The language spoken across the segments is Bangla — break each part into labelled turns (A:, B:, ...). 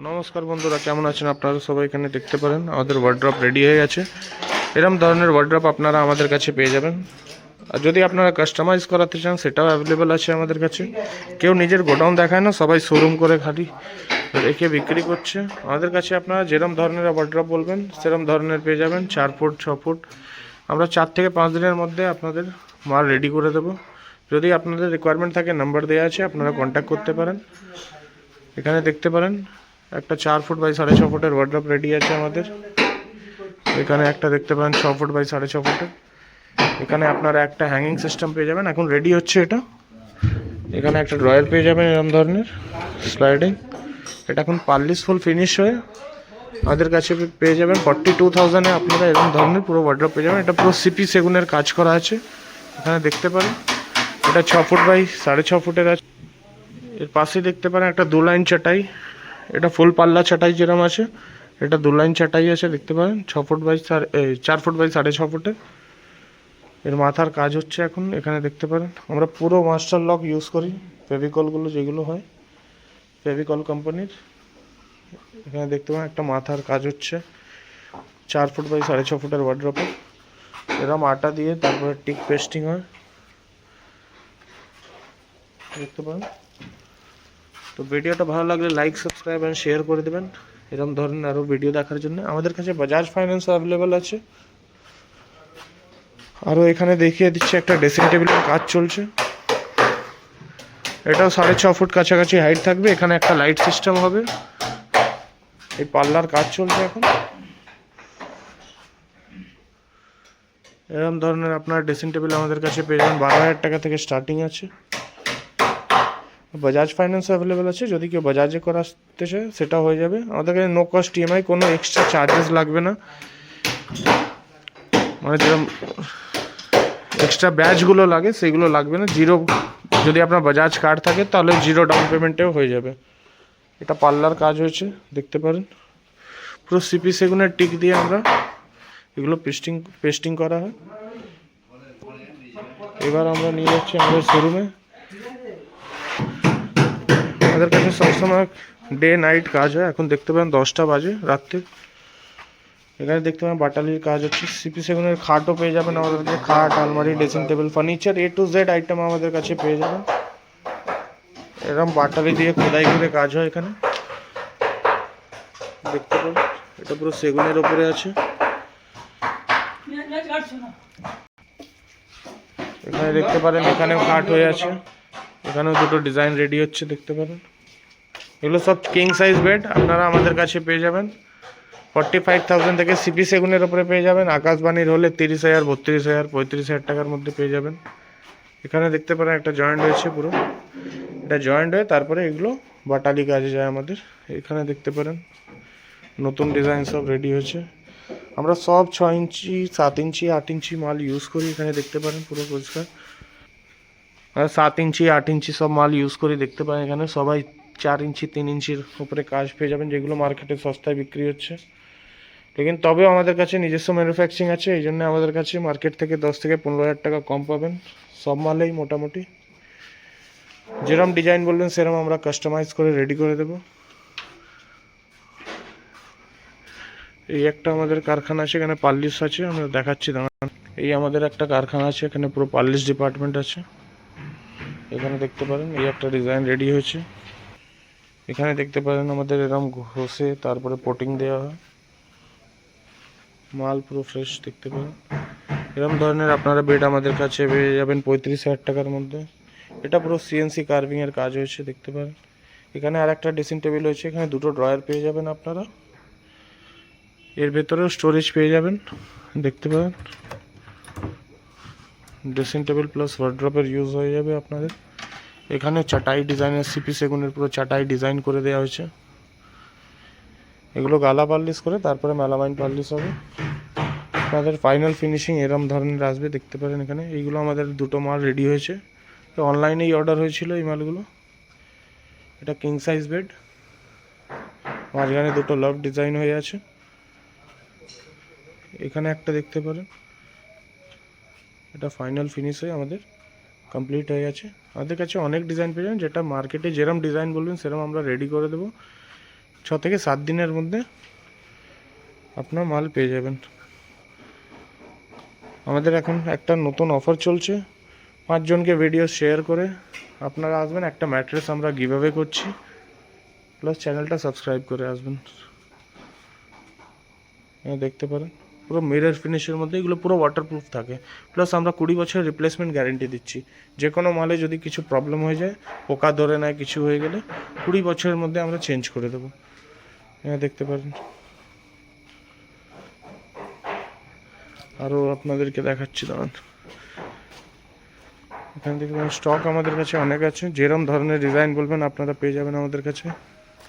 A: নমস্কার বন্ধুরা, কেমন আছেন আপনারা সবাই? এখানে দেখতে পারেন আমাদের ওয়ার্ড্রপ রেডি হয়ে গেছে। এরকম ধরনের ওয়ার্ড্রপ আপনারা আমাদের কাছে পেয়ে যাবেন। আর যদি আপনারা কাস্টমাইজ করাতে চান সেটাও অ্যাভেলেবেল আছে আমাদের কাছে। কেউ নিজের গোডাউন দেখায় না, সবাই শোরুম করে খালি রেখে বিক্রি করছে। আমাদের কাছে আপনারা যেরকম ধরনের ওয়ার্ড্রপ বলবেন সেরকম ধরনের পেয়ে যাবেন। 4 ফুট 6 ফুট আমরা 4 থেকে 5 দিনের মধ্যে আপনাদের মাল রেডি করে দেবো। যদি আপনাদের রিকোয়ারমেন্ট থাকে নাম্বার দেওয়া আছে, আপনারা কন্ট্যাক্ট করতে পারেন। এখানে দেখতে পারেন একটা 4 ফুট বাই 6.5 ফুটের ওয়ার্ড্রপ রেডি আছে আমাদের। এখানে একটা দেখতে পারেন 6 ফুট বাই 6.5 ফুটের। এখানে আপনারা একটা হ্যাঙ্গিং সিস্টেম পেয়ে যাবেন, এখন রেডি হচ্ছে এটা। এখানে একটা ড্রয়ার পেয়ে যাবেন এরকম ধরনের স্লাইডিং। এটা এখন পার্লিশ ফুল ফিনিশ হয়ে আমাদের কাছে পেয়ে যাবেন 42,000-এ। আপনারা এরকম ধরনের পুরো ওয়ার্ড্রপ পেয়ে যাবেন। এটা পুরো সিপি সেগুনের কাজ করা আছে, এখানে দেখতে পারেন। এটা 6 ফুট বাই 6.5 ফুটের আছে। এর পাশে দেখতে পারেন একটা 2 লাইন চাটাই। এটা ফুল পাল্লা চাটাই যেরকম আছে, এটা 2 লাইন চাটাই আছে, দেখতে পারেন। 6 ফুট বাই 4 ফুট বাই 6.5 ফুটে এর মাথার কাজ হচ্ছে এখন। এখানে দেখতে পারেন আমরা পুরো মাস্টার লক ইউজ করি, ফেভিকলগুলো যেগুলো হয় ফেভিকল কোম্পানির। এখানে দেখতে পারেন একটা মাথার কাজ হচ্ছে 4 ফুট বাই 6.5 ফুটের ওয়ার্ড্রপে। এরকম আটা দিয়ে তারপরে টিক পেস্টিং হয়, দেখতে পারেন। তো ভিডিওটা ভালো লাগলে লাইক, সাবস্ক্রাইব অ্যান্ড শেয়ার করে দেবেন এরকম ধরনের আরও ভিডিও দেখার জন্য। আমাদের কাছে বাজাজ ফাইন্যান্স অ্যাভেলেবেল আছে। আরও এখানে দেখিয়ে দিচ্ছি একটা ড্রেসিং টেবিলের কাজ চলছে। এটাও 6.5 ফুট কাছাকাছি হাইট থাকবে। এখানে একটা লাইট সিস্টেম হবে। এই পাল্লার কাজ চলছে এখন। এরকম ধরনের আপনার ড্রেসিং টেবিল আমাদের কাছে পেয়ে যাবেন। 12,000 টাকা থেকে স্টার্টিং আছে। বাজাজ ফাইন্যান্স অ্যাভেলেবেল আছে, যদি কেউ বাজাজে করাতে চায় সেটা হয়ে যাবে। আমাদের কাছে নো কস্ট ইএমআই, কোনো এক্সট্রা চার্জেস লাগবে না। মানে যেরকম এক্সট্রা ব্যাচগুলো লাগে সেগুলো লাগবে না। জিরো, যদি আপনার বাজাজ কার্ড থাকে তাহলে জিরো ডাউন পেমেন্টেও হয়ে যাবে। এটা পাল্লার কাজ হয়েছে, দেখতে পারেন। পুরো সিপি সেগুনের টিক দিয়ে আমরা এগুলো পেস্টিং করা হয়। এবার আমরা নিয়ে যাচ্ছি আমাদের শোরুমে। আমাদের কাছে সবসময় ডে নাইট কাজ হয়। এখন দেখতে পারেন 10টা বাজে রাত্রে। এখানে দেখতে পাবেন বাটালির কাজ হচ্ছে। সিপি সেগুনের খাটও পেয়ে যাবেন আমাদের কাছে। খাট, আলমারি, dressing table, furniture A to Z item আমাদের কাছে পেয়ে যাবেন। এরকম বাটালি দিয়ে খোদাই করে কাজ হয় এখানে, দেখতে পাবেন। এটা পুরো সেগুনের ওপরে আছে। এখানে দেখতে পারেন এখানেও কাট হয়ে আছে। এখানেও দুটো ডিজাইন রেডি হচ্ছে, দেখতে পারেন। এগুলো সব কিং সাইজ বেড আপনারা আমাদের কাছে পেয়ে যাবেন 45,000 থেকে। সিপি সেগুনের ওপরে পেয়ে যাবেন। আকাশবাণীর হলে 30,000, 32,000, 35,000 টাকার মধ্যে পেয়ে যাবেন। এখানে দেখতে পারেন একটা জয়েন্ট হয়েছে পুরো। এটা জয়েন্ট হয়ে তারপরে এগুলো বাটালি কাজে যায় আমাদের। এখানে দেখতে পারেন নতুন ডিজাইন সব রেডি হয়েছে। আমরা সব 6 ইঞ্চি, 7 ইঞ্চি, 8 ইঞ্চি মাল ইউজ করি। এখানে দেখতে পারেন পুরো পরিষ্কার। আর 7 ইঞ্চি, 8 ইঞ্চি সব মাল ইউজ করি, দেখতে পারেন। এখানে সবাই 4 ইঞ্চি, 3 ইঞ্চির উপরে কাজ পেয়ে যাবেন, যেগুলো মার্কেটে সস্তায় বিক্রি হচ্ছে। লেকিন তবেও আমাদের কাছে নিজস্ব ম্যানুফ্যাকচারিং আছে, এই জন্য আমাদের কাছে মার্কেট থেকে 10 থেকে 15,000 টাকা কম পাবেন সব মালেই মোটামুটি। যেরকম ডিজাইন বলবেন সেরকম আমরা কাস্টমাইজ করে রেডি করে দেব। এই একটা আমাদের কারখানা আছে, এখানে পার্লিশ আছে, আমরা দেখাচ্ছি দাঁড়ান। এই আমাদের একটা কারখানা আছে, এখানে পুরো পার্লিশ ডিপার্টমেন্ট আছে। এখানে দেখতে পারেন এই একটা ডিজাইন রেডি হয়েছে। এখানে দেখতে পারেন আমাদের এরকম ঘষে তারপরে পোটিং দেওয়া হয়। মাল পুরো ফ্রেশ, দেখতে পারেন। এরকম ধরনের আপনারা বেড আমাদের কাছে পেয়ে যাবেন 35,000 টাকার মধ্যে। এটা পুরো সিএনসি কার্ভিংয়ের কাজ হয়েছে, দেখতে পারেন। এখানে আর একটা ড্রেসিং টেবিল হয়েছে। এখানে দুটো ড্রয়ার পেয়ে যাবেন আপনারা। এর ভেতরেও স্টোরেজ পেয়ে যাবেন, দেখতে পারেন। ড্রেসিং টেবিল প্লাস ওয়ার্ড্রপের ইউজ হয়ে যাবে আপনাদের। এখানে চাটাই ডিজাইনের সিপি সেগুনের পুরো চাটাই ডিজাইন করে দেওয়া হয়েছে। এগুলো গালা পার্লিশ করে তারপরে মেলামাইন পার্লিশ হবে। আপনাদের ফাইনাল ফিনিশিং এরম ধরনের আসবে, দেখতে পারেন। এখানে এইগুলো আমাদের দুটো মাল রেডি হয়েছে, তো অনলাইনেই অর্ডার হয়েছিল এই মালগুলো। এটা কিং সাইজ বেড, মাঝখানে দুটো লাভ ডিজাইন হয়ে আছে। এখানে একটা দেখতে পারেন। এটা ফাইনাল ফিনিশ হয়ে আমাদের কমপ্লিট হয়ে গেছে। আমাদের কাছে অনেক ডিজাইন পেয়ে যাবেন, যেটা মার্কেটে যেরকম ডিজাইন বলবেন সেরকম আমরা রেডি করে দেবো। থেকে 7 দিনের মধ্যে আপনার মাল পেয়ে যাবেন। আমাদের এখন একটা নতুন অফার চলছে, 5 জনকে ভিডিও শেয়ার করে আপনারা আসবেন, একটা ম্যাট্রেস আমরা গিভ অ্যাওয়ে করছি, প্লাস চ্যানেলটা সাবস্ক্রাইব করে আসবেন। দেখতে পারেন পুরো মিরর ফিনিশের মধ্যে, এগুলো পুরো ওয়াটারপ্রুফ থাকে, প্লাস আমরা 20 বছর রিপ্লেসমেন্ট গ্যারেন্টি দিচ্ছি। যে কোনো মালে যদি কিছু প্রবলেম হয়ে যায়, পোকা ধরে নেয়, কিছু হয়ে গেলে 20 বছরের মধ্যে আমরা চেঞ্জ করে দেবো। দেখতে পারেন আরও আপনাদেরকে দেখাচ্ছি, দাঁড়ান। এখানে দেখবেন স্টক আমাদের কাছে অনেক আছে, যেরকম ধরনের ডিজাইন বলবেন আপনারা পেয়ে যাবেন আমাদের কাছে।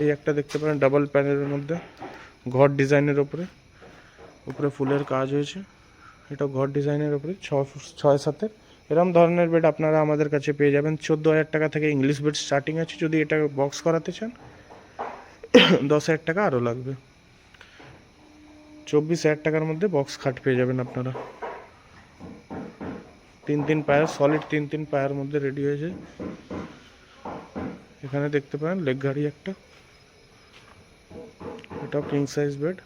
A: এই একটা দেখতে পারেন ডাবল প্যানেলের মধ্যে ঘর ডিজাইনের উপরে ফুলের কাজ হয়েছে, এটা ঘর ডিজাইনের উপরে 6-7 এরকম ধরনের বেড আপনারা আমাদের কাছে পেয়ে যাবেন। 14,000 টাকা থেকে ইংলিশ বেড স্টার্টিং আছে। যদি এটা বক্স করাতে চান 10,000 টাকা আরও লাগবে। 24,000 টাকার মধ্যে বক্স খাট পেয়ে যাবেন আপনারা। 3 পায়ার সলিড 3 পায়ার মধ্যে রেডি হয়েছে। এখানে দেখতে পারেন লেগ গাড়ি একটা, এটাও কিং সাইজ বেড।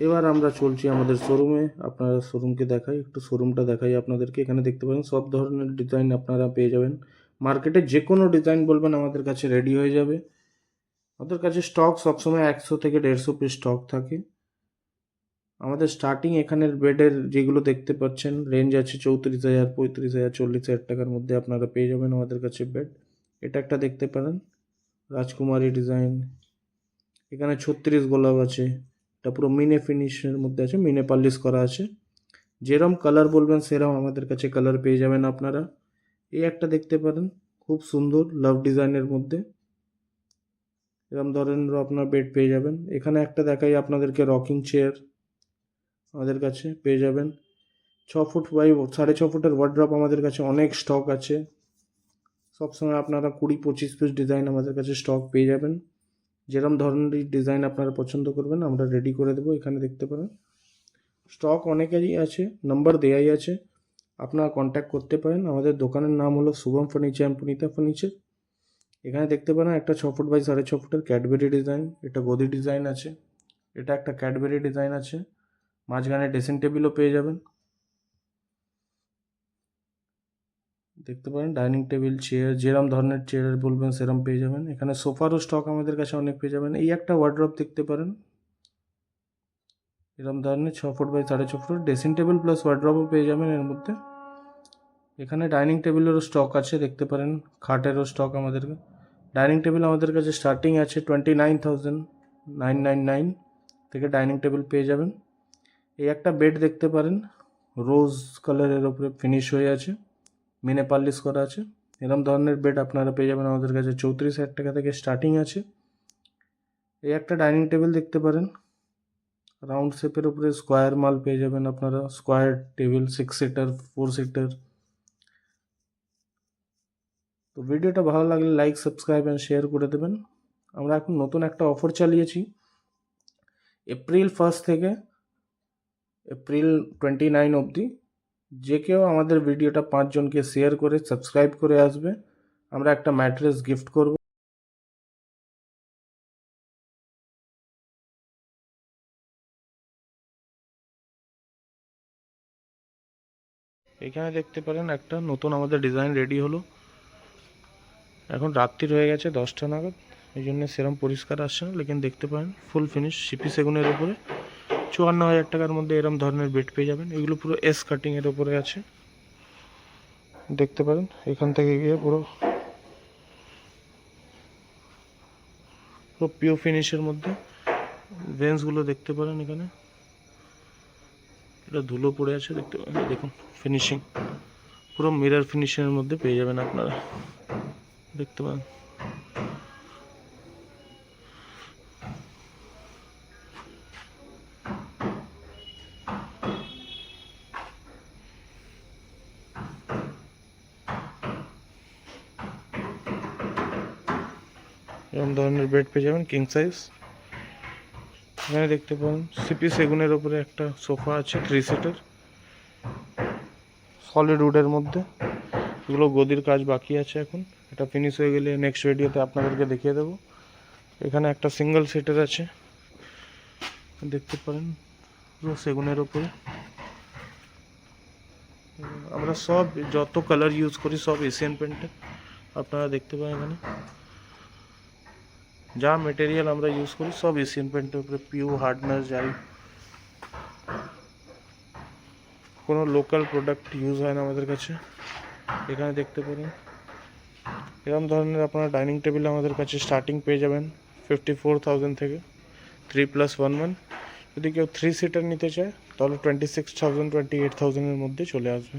A: এবার আমরা চলছি আমাদের শোরুমে, আপনারা শোরুমকে দেখাই, একটু শোরুমটা দেখাই আপনাদেরকে। এখানে দেখতে পারেন সব ধরনের ডিজাইন আপনারা পেয়ে যাবেন। মার্কেটে যে কোনো ডিজাইন বলবেন আমাদের কাছে রেডি হয়ে যাবে। আমাদের কাছে স্টক সবসময় 100 থেকে 150 পিস স্টক থাকে। আমাদের স্টার্টিং এখানের বেডের যেগুলো দেখতে পাচ্ছেন রেঞ্জ আছে 34,000, 35,000, 40,000 টাকার মধ্যে আপনারা পেয়ে যাবেন আমাদের কাছে বেড। এটা একটা দেখতে পারেন রাজকুমারী ডিজাইন, এখানে 36 গোলাপ আছে, এটা পুরো মিনে ফিনিশের মধ্যে আছে, মিনে পালিশ করা আছে। যেরম কালার বলবেন সেরম আমাদের কাছে কালার পেয়ে যাবেন আপনারা। এই একটা দেখতে পারেন খুব সুন্দর লাভ ডিজাইনের মধ্যে, এরকম ধরনের আপনার বেড পেয়ে যাবেন। এখানে একটা দেখাই আপনাদেরকে রকিং চেয়ার আমাদের কাছে পেয়ে যাবেন। 6 ফুট বাই 6.5 ফুটের ওয়ার্ড্রপ আমাদের কাছে অনেক স্টক আছে। সবসময় আপনারা 20-25 পিস ডিজাইন আমাদের কাছে স্টক পেয়ে যাবেন। যেরকম ধরনের ডিজাইন আপনারা পছন্দ করবেন আমরা রেডি করে দেবো। এখানে দেখতে পারেন স্টক অনেকেরই আছে, নাম্বার দেয়াই আছে, আপনারা কন্ট্যাক্ট করতে পারেন। আমাদের দোকানের নাম হলো Shubham furniture and Punita furniture. এখানে দেখতে পারেন একটা 6 ফুট বাই 6.5 ফুটের ক্যাডবেরি ডিজাইন, এটা গদি ডিজাইন আছে, এটা একটা ক্যাডবেরি ডিজাইন আছে। মাঝখানে ড্রেসিং টেবিলও পেয়ে যাবেন। দেখতে পারেন ডাইনিং টেবিল, চেয়ার, যেরম ধরনের চেয়ার বলবেন সেরম পেয়ে যাবেন। এখানে সোফারও স্টক আমাদের কাছে অনেক পেয়ে যাবেন। এই একটা ওয়ার্ড্রপ দেখতে পারেন এরম ধরনের 6 foot by 6.5 foot, dressing table plus ওয়ার্ড্রপও পেয়ে যাবেন এর মধ্যে। এখানে ডাইনিং টেবিলেরও স্টক আছে, দেখতে পারেন খাটেরও স্টক আমাদের। ডাইনিং টেবিল আমাদের কাছে স্টার্টিং আছে 29,999 থেকে ডাইনিং টেবিল পেয়ে যাবেন। এই একটা বেড দেখতে পারেন রোজ কালারের ওপরে ফিনিশ হয়ে আছে, মিনে পালিশ করা আছে। এরকম ধরনের বেড আপনারা পেয়ে যাবেন আমাদের কাছে 34,000 টাকা থেকে স্টার্টিং আছে। এই একটা ডাইনিং টেবিল দেখতে পারেন রাউন্ড শেপের উপরে স্কোয়ার মাল পেয়ে যাবেন আপনারা, স্কোয়ার টেবিল 6 সিটার 4 সিটার। তো ভিডিওটা ভালো লাগলে লাইক, সাবস্ক্রাইব অ্যান্ড শেয়ার করে দেবেন। আমরা এখন নতুন একটা অফার চালিয়েছি এপ্রিল 1 থেকে এপ্রিল 29 অবধি। যে কেউ আমাদের ভিডিওটা 5 জনকে শেয়ার করে সাবস্ক্রাইব করে আসবে, আমরা একটা ম্যাট্রেস গিফট করব। এখানে দেখতে পারেন একটা নতুন আমাদের ডিজাইন রেডি হলো। এখন রাত্রি হয়ে গেছে 10টা নাগাদ, এই জন্য সেরম পরিষ্কার আসছে না, লেকিন দেখতে পারেন ফুল ফিনিশ সিপি সেগুনের উপরে 54,000 টাকার মধ্যে এরম ধরনের বেড পেয়ে যাবেন। এগুলো পুরো এস কাটিংয়ের উপরে আছে, দেখতে পারেন এখান থেকে গিয়ে পুরো পিওর ফিনিশের মধ্যে। ভেন্সগুলো দেখতে পারেন এখানে, এটা ধুলো পড়ে আছে, দেখতে পারেন দেখুন ফিনিশিং পুরো মিরর ফিনিশিংয়ের মধ্যে পেয়ে যাবেন আপনারা, দেখতে পারেন। এরকম ধরনের বেড পেয়ে যাবেন কিং সাইজ। এখানে দেখতে পাবেন সিপি সেগুনের উপরে একটা সোফা আছে 3 সিটার সলিড উডের মধ্যে, এগুলো গদির কাজ বাকি আছে এখন। এটা ফিনিশ হয়ে গেলে নেক্সট ভিডিওতে আপনাদেরকে দেখিয়ে দেবো। এখানে একটা সিঙ্গেল সিটের আছে, দেখতে পারেন পুরো সেগুনের ওপরে। আমরা সব যত কালার ইউজ করি সব এশিয়ান পেন্টে, আপনারা দেখতে পান এখানে যা মেটেরিয়াল আমরা ইউজ করি সব এশিয়ান পেন্টের উপরে, পিউ হার্ডনেস যাই, কোনো লোকাল প্রোডাক্ট ইউজ হয় না আমাদের কাছে। এখানে দেখতে পারেন এরকম ধরনের আপনারা ডাইনিং টেবিল আমাদের কাছে স্টার্টিং পেয়ে যাবেন 54,000 থেকে, 3+1 যদি কেউ 3 সিটার নিতে চায় তাহলে 26,000 28,000-এর মধ্যে চলে আসবে।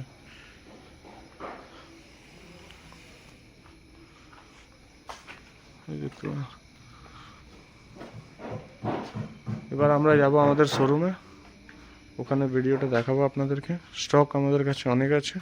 A: এবার আমরা যাব আমাদের শোরুমে, ওখানে ভিডিওটা দেখাবো আপনাদেরকে। স্টক আমাদের কাছে অনেক আছে।